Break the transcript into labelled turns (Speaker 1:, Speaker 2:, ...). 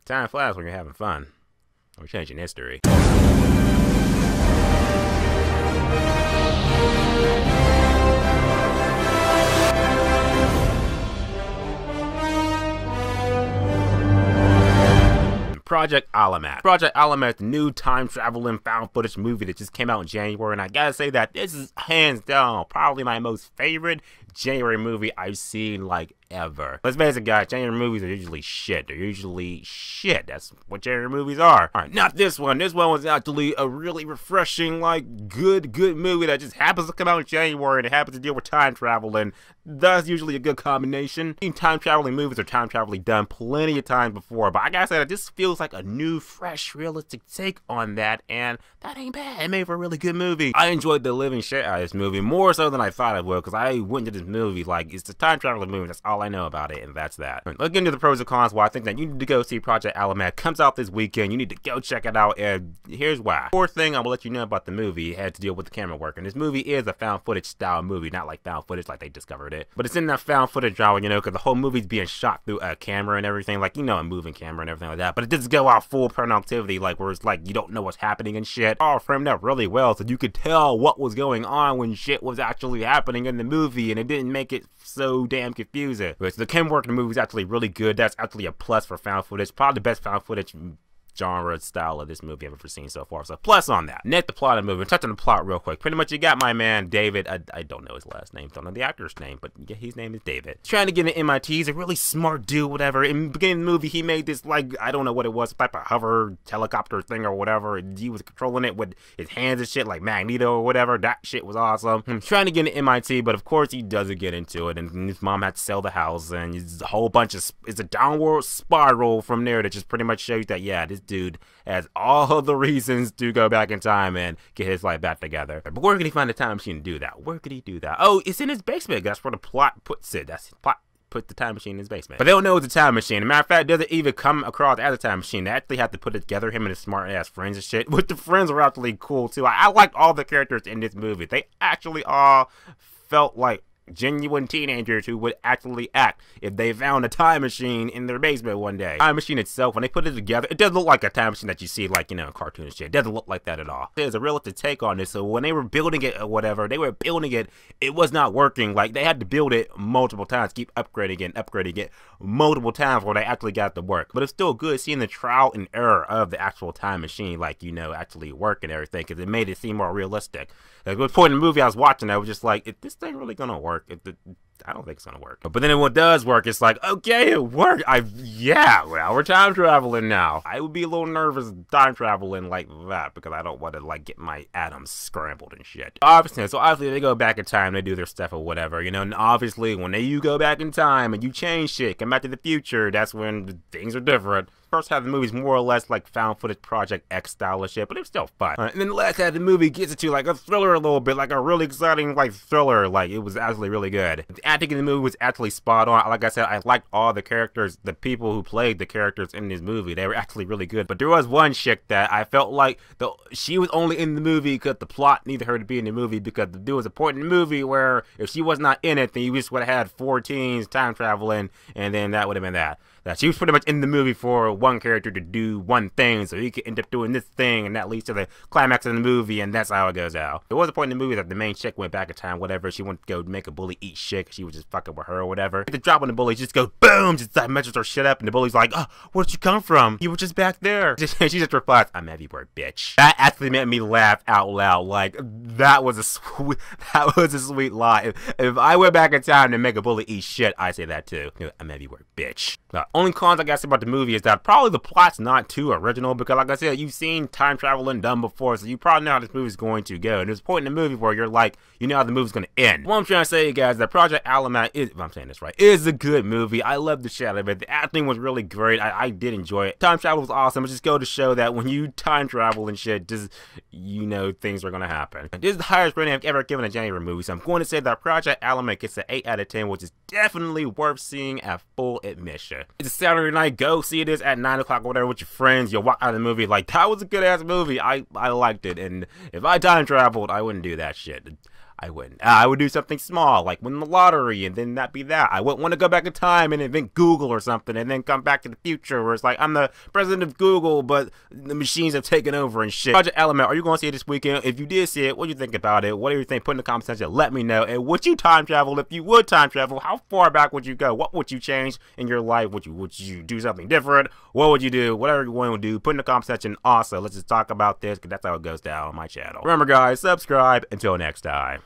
Speaker 1: Time flies when you're having fun. We're changing history. Project Almanac. Project Almanac, the new time-traveling found footage movie that just came out in January, and I gotta say that this is hands down probably my most favorite January movie I've seen like ever. Let's face it, guys, January movies are usually shit. They're usually shit. That's what January movies are. Alright, not this one. This one was actually a really refreshing, like, good movie that just happens to come out in January and it happens to deal with time travel, and that's usually a good combination. Time traveling movies or time traveling done plenty of times before, but I gotta say that this feels like a new, fresh, realistic take on that, and that ain't bad. It made for a really good movie. I enjoyed the living shit out of this movie, more so than I thought I would, because I went into this movie like, it's a time traveling movie, that's all I know about it, and that's that. Looking into the pros and cons, well, I think that you need to go see Project Almanac. Comes out this weekend, you need to go check it out, and here's why. Fourth thing I will let you know about the movie had to deal with the camera work, and this movie is a found footage style movie, not like found footage like they discovered it, but it's in that found footage genre, you know, because the whole movie's being shot through a camera and everything, like, you know, a moving camera and everything like that, but it doesn't go out full productivity, like, where it's like, you don't know what's happening and shit. All framed up really well, so you could tell what was going on when shit was actually happening in the movie, and it didn't make it so damn confusing. But the camera work in the movie is actually really good. That's actually a plus for found footage. Probably the best found footage genre style of this movie I've ever seen so far, so plus on that. Next, the plot of the movie. Touch on the plot real quick. Pretty much you got my man David, I don't know his last name, don't know the actor's name, but yeah, his name is David. He's trying to get into MIT. He's a really smart dude, whatever. In the beginning of the movie, he made this, like, I don't know what it was, type of hover helicopter thing or whatever, and he was controlling it with his hands and shit, like Magneto or whatever. That shit was awesome. He's trying to get into MIT, but of course he doesn't get into it, and his mom had to sell the house, and it's a whole bunch of, it's a downward spiral from there that just pretty much shows that, yeah, this dude has all the reasons to go back in time and get his life back together. But where could he find a time machine to do that? Where could he do that? Oh, it's in his basement. That's where the plot puts it. That's the plot. Put the time machine in his basement. But they don't know it's a time machine. As a matter of fact, it doesn't even come across as a time machine. They actually have to put it together, him and his smart ass friends and shit. But the friends are actually cool too. I liked all the characters in this movie. They actually all felt like genuine teenagers who would actually act if they found a time machine in their basement one day. Time machine itself, when they put it together, it doesn't look like a time machine that you see, like, you know, in cartoons and shit. It doesn't look like that at all. There's a realistic take on this, so when they were building it or whatever, they were building it, it was not working. Like, they had to build it multiple times, keep upgrading it multiple times before they actually got it to work. But it's still good seeing the trial and error of the actual time machine, like, you know, actually work and everything, because it made it seem more realistic. Like, at one point in the movie I was watching, I was just like, is this thing really gonna work? I don't think it's gonna work. But then when it does work, it's like, okay, it worked. Yeah, well, we're time traveling now. I would be a little nervous time traveling like that because I don't want to, like, get my atoms scrambled and shit. Obviously they go back in time, they do their stuff or whatever, you know, and obviously when you go back in time and you change shit, come back to the future, that's when things are different. First half of the movie is more or less like found footage Project X style of shit, but it's still fun. And then the last half of the movie gets into like a thriller a little bit, like a really exciting like thriller. Like, it was actually really good. The acting in the movie was actually spot on. Like I said, I liked all the characters, the people who played the characters in this movie. They were actually really good. But there was one chick that I felt like she was only in the movie because the plot needed her to be in the movie, because there was a point in the movie where if she was not in it, then you just would have had 4 teens time traveling, and then that would have been that. She was pretty much in the movie for one character to do one thing, so he could end up doing this thing, and that leads to the climax of the movie, and that's how it goes out. There was a point in the movie that the main chick went back in time, whatever. She wanted to go make a bully eat shit, 'cause she was just fucking with her or whatever. The drop on the bully just goes boom, just like messes her shit up, and the bully's like, oh, where'd you come from? You were just back there. She just replies, I'm everywhere, bitch. That actually made me laugh out loud. Like, that was a sweet lie. If I went back in time to make a bully eat shit, I'd say that too. I'm everywhere, bitch. Only cons I gotta say about the movie is that probably the plot's not too original, because like I said, you've seen time traveling done before, so you probably know how this movie's going to go. And there's a point in the movie where you're like, you know how the movie's gonna end. What I'm trying to say, guys, is that Project Almanac is, if I'm saying this right, is a good movie. I love the shit out of it. The acting was really great. I did enjoy it. Time travel was awesome. It just go to show that when you time travel and shit, just, you know, things are gonna happen. This is the highest rating I've ever given a January movie, so I'm going to say that Project Almanac gets an 8 out of 10, which is definitely worth seeing at full admission. It's a Saturday night, go see this at 9 o'clock or whatever with your friends. You'll walk out of the movie like, that was a good ass movie. I liked it, and if I time traveled, I wouldn't do that shit. I wouldn't. I would do something small, like win the lottery, and then that be that. I wouldn't want to go back in time and invent Google or something, and then come back to the future where it's like, I'm the president of Google, but the machines have taken over and shit. Project Almanac, are you going to see it this weekend? If you did see it, what do you think about it? What do you think? Put in the comment section, let me know. And would you time travel? If you would time travel, how far back would you go? What would you change in your life? Would you do something different? What would you do? Whatever you want to do, put in the comment section. Also, let's just talk about this, because that's how it goes down on my channel. Remember, guys, subscribe. Until next time.